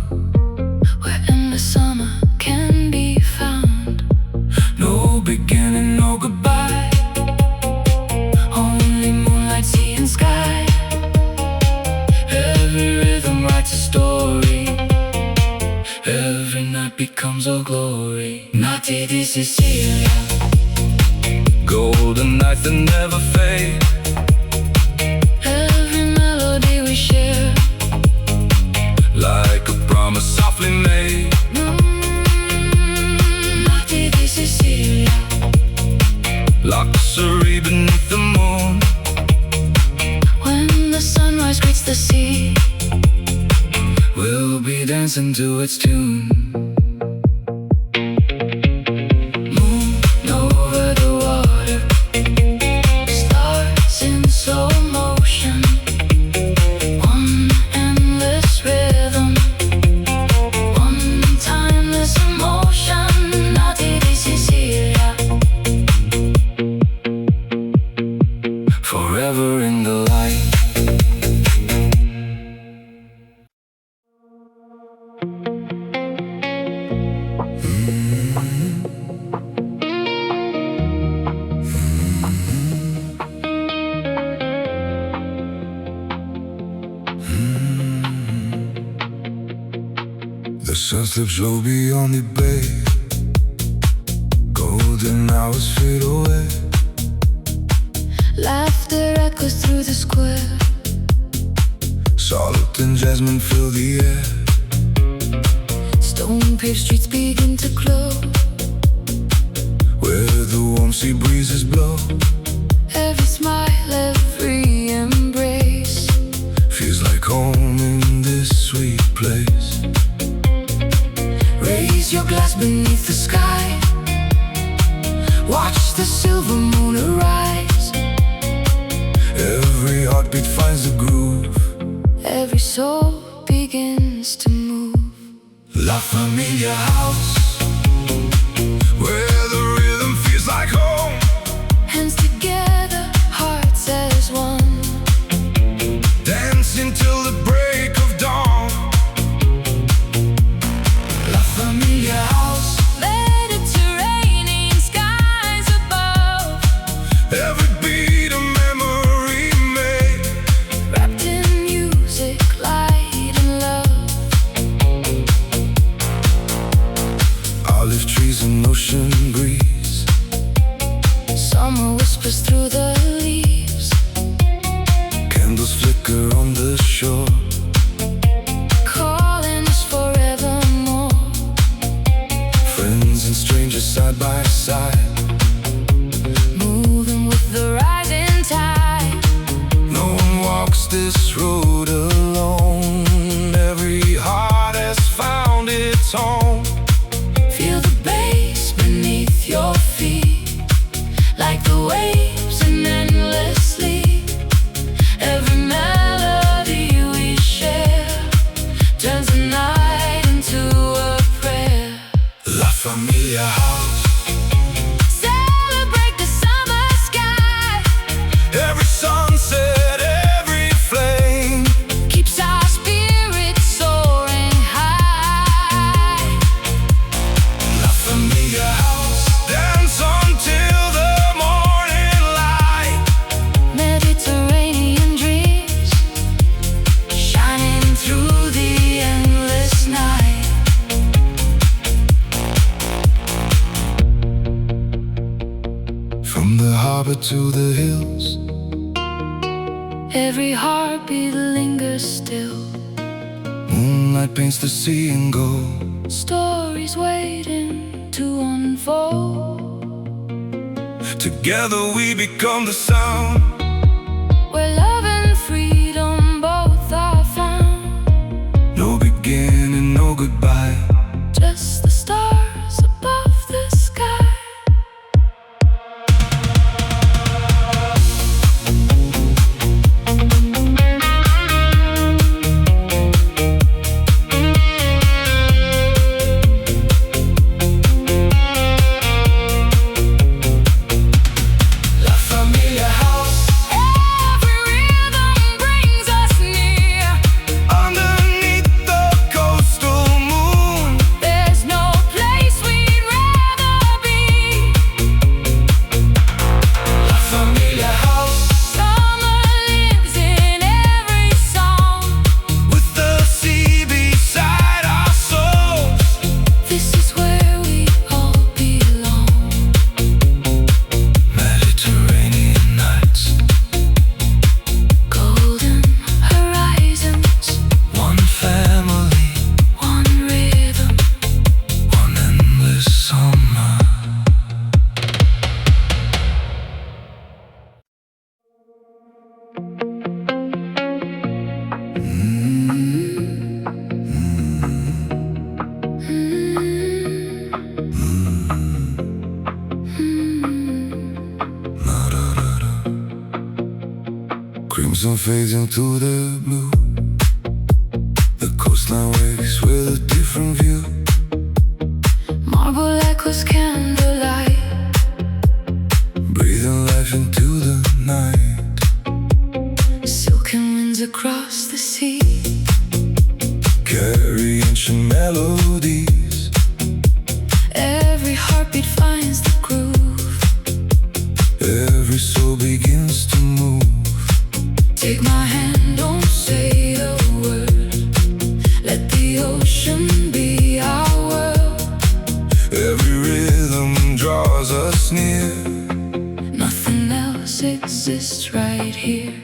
Where endless summer can be found. No beginning, no goodbye. Only moonlight, sea and sky. Every rhythm writes a story. Every night becomes a glory. Notti di Sicilia. Golden nights that never fade. Every melody we share. Like a promise softly made. Notti di Sicilia. Luxury beneath the moon. When the sunrise greets the sea, We'll be dancing to its tune. moon over the water. Stars in slow motion. One endless rhythm. One timeless emotion. Notti di Sicilia. Forever in the light. The sun slips low beyond the bay. Golden hours fade away. Laughter echoes through the square. Salt and jasmine fill the air. Stone-paved streets begin to glow. Where the warm sea breezes blow. Every smile, every embrace. Feels like home in this sweet place. Raise your glass beneath the sky. Watch the silver moon arise. Every heartbeat finds a groove. Every soul begins to move. La Familia House, where the rhythm feels like home. Hands together, hearts as one. Dancing till the break of dawn. La Familia House, Mediterranean skies above. every beat a memory made. Wrapped in music, light and love. Olive trees and ocean breeze. Summer whispers through the leaves. Candles flicker on the shore. Calling us forevermore. Friends and strangers side by side. Moving with the rising tide. No one walks this road alone. Every heart has found its home. Feel the bass beneath your feet. Like the waves and endlessly. Every melody we share turns the night into a prayer. La Familia Familia house. Celebrate the summer sky. Every sunset, every flame Keeps our spirits soaring high. La Familia house. Dance until the morning light. Mediterranean dreams shining through the endless night. From the harbor to the hills, Every heartbeat lingers still. moonlight paints the sea in gold. Stories waiting to unfold. Together we become the sound. Where love and freedom both are found. No beginning, no goodbye. Just the stars above the sky. La Familia house. Every rhythm brings us near. Underneath the coastal moon. There's no place we'd rather be. La Familia house. Summer lives in every song. With the sea beside our souls. This is where we all belong. Mediterranean nights. Golden horizons, One family. one rhythm. One endless summer. Crimson fades into the blue. The coastline wakes with a different view. Marble echoes candlelight. Breathing life into the night. Silken winds across the sea. Carry ancient melodies. Every heartbeat finds the groove. Every soul begins to move. Take my hand, don't say a word. Let the ocean be our world. Every rhythm draws us near. Nothing else exists right here.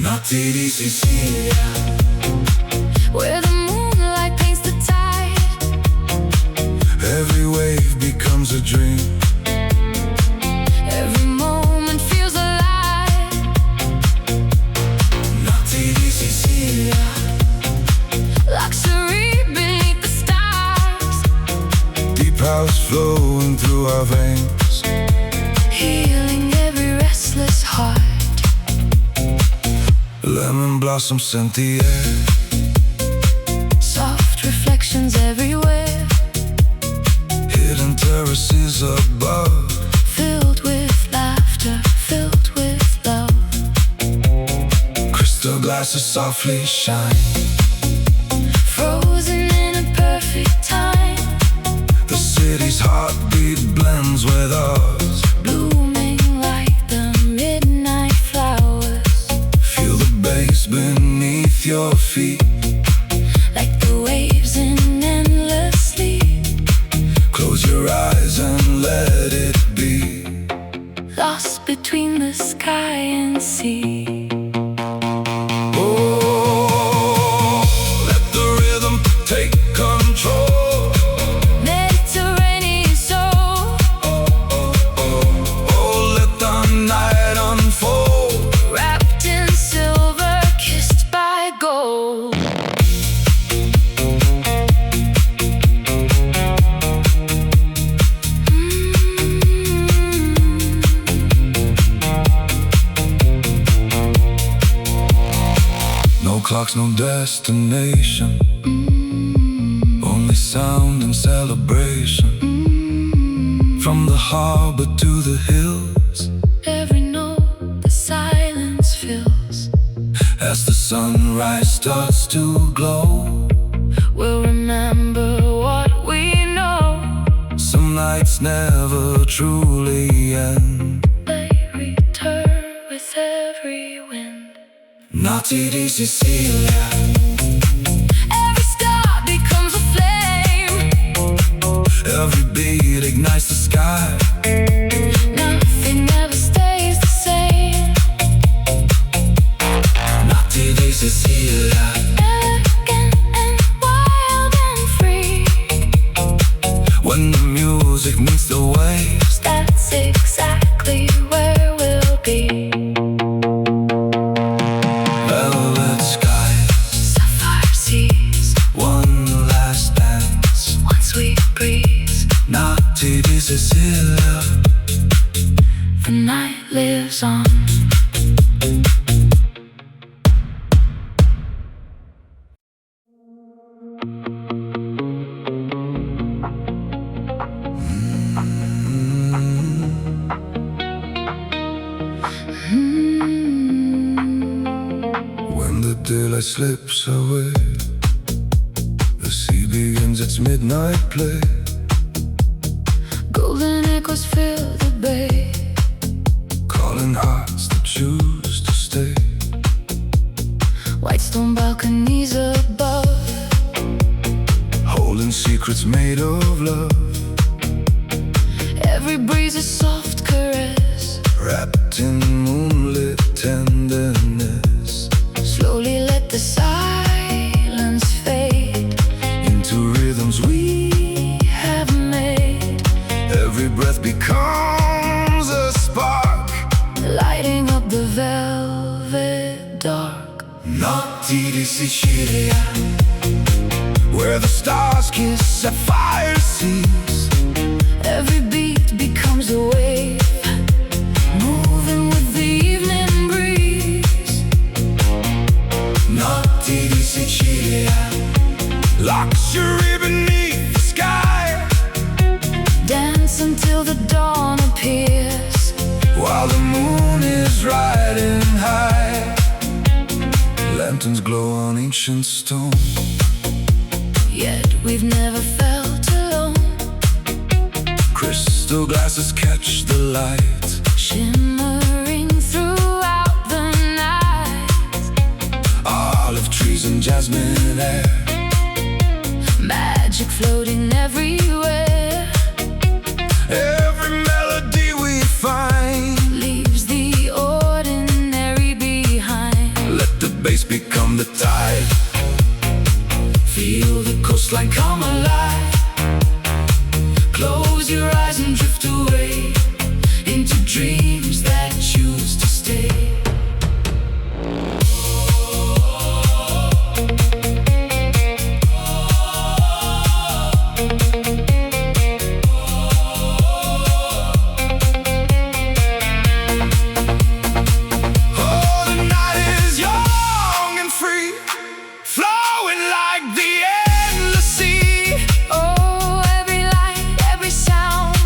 Notti di Sicilia. Where the moonlight paints the tide. Every wave becomes a dream. Every moment feels alive. Notti di Sicilia. Luxury beneath the stars. Deep house flowing through our veins. Healing every restless heart. Lemon blossom scent the air. Soft reflections everywhere. Hidden terraces above. Filled with laughter, filled with love. Crystal glasses softly shine. Frozen in a perfect time. The city's heartbeat blends with ours. Blooming like the midnight flowers. Feel the bass beneath your feet. Like the waves in endless sleep. Close your eyes and let it be. Lost between the sky and sea. Oh, let the rhythm take control. Mediterranean soul. Oh, let the night unfold. Wrapped in silver, kissed by gold. No clocks, no destination. Only sound and celebration. From the harbor to the hills, every note the silence fills. as the sunrise starts to glow, We'll remember what we know. some nights never truly end. They return with every wind. Notti di Sicilia, Every star becomes a flame. every beat ignites the sky. Nothing ever stays the same. Notti di Sicilia, Elegant and wild and free. when the music meets the waves, That's exactly where we'll be. velvet skies, Sapphire seas, one last dance. one sweet breeze. Notti di Sicilia, The night lives on. when the daylight slips away, the sea begins its midnight play. Golden echoes fill the bay. Calling hearts that choose to stay. White stone balconies above. Holding secrets made of love. Every breeze a soft caress. Wrapped in moonlit tenderness. Slowly let the silence fade Into rhythms we have made. Every breath becomes a spark. Lighting up the velvet dark. Notti di Sicilia, where the stars kiss sapphire seas. Every beat becomes a wave, moving with the evening breeze. Notti di Sicilia, luxury beneath the sky. Dance until the dawn appears, While the moon is riding high. Lanterns glow on ancient stone. yet we've never felt alone. Crystal glasses catch the light. Shimmering throughout the night. Olive trees and jasmine air. Magic floating everywhere. Every melody we find Leaves the ordinary behind. let the bass become the tide. Feel the coastline come alive. Close your eyes and drift away into dreams that choose to stay. Oh, the night is young and free, flowing like the endless sea. Oh, every light, every sound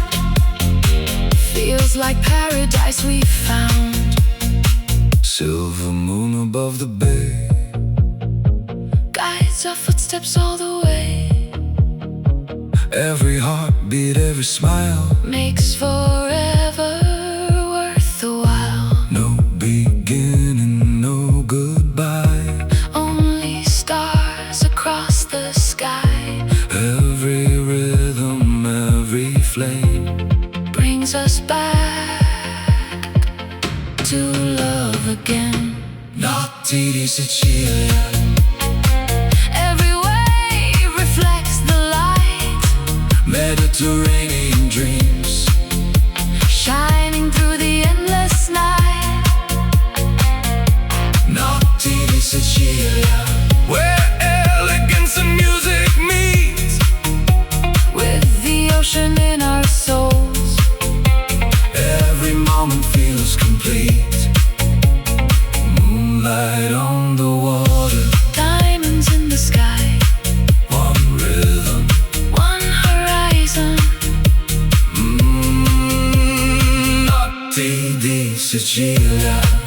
feels like paradise we found. Silver moon above the bay, Guides our footsteps all the way. every heartbeat, every smile. Makes forever worth the while. No beginning, no goodbye. Only stars across the sky. Every rhythm, every flame Brings us back to love again. Notti di Sicilia, Every wave reflects the light. Mediterranean dreams Shining through the endless night. Notti di Sicilia, where elegance and music meet. With the ocean in our souls. Every moment feels complete. Moonlight on the water, Diamonds in the sky. one rhythm, One horizon. Notti di Sicilia.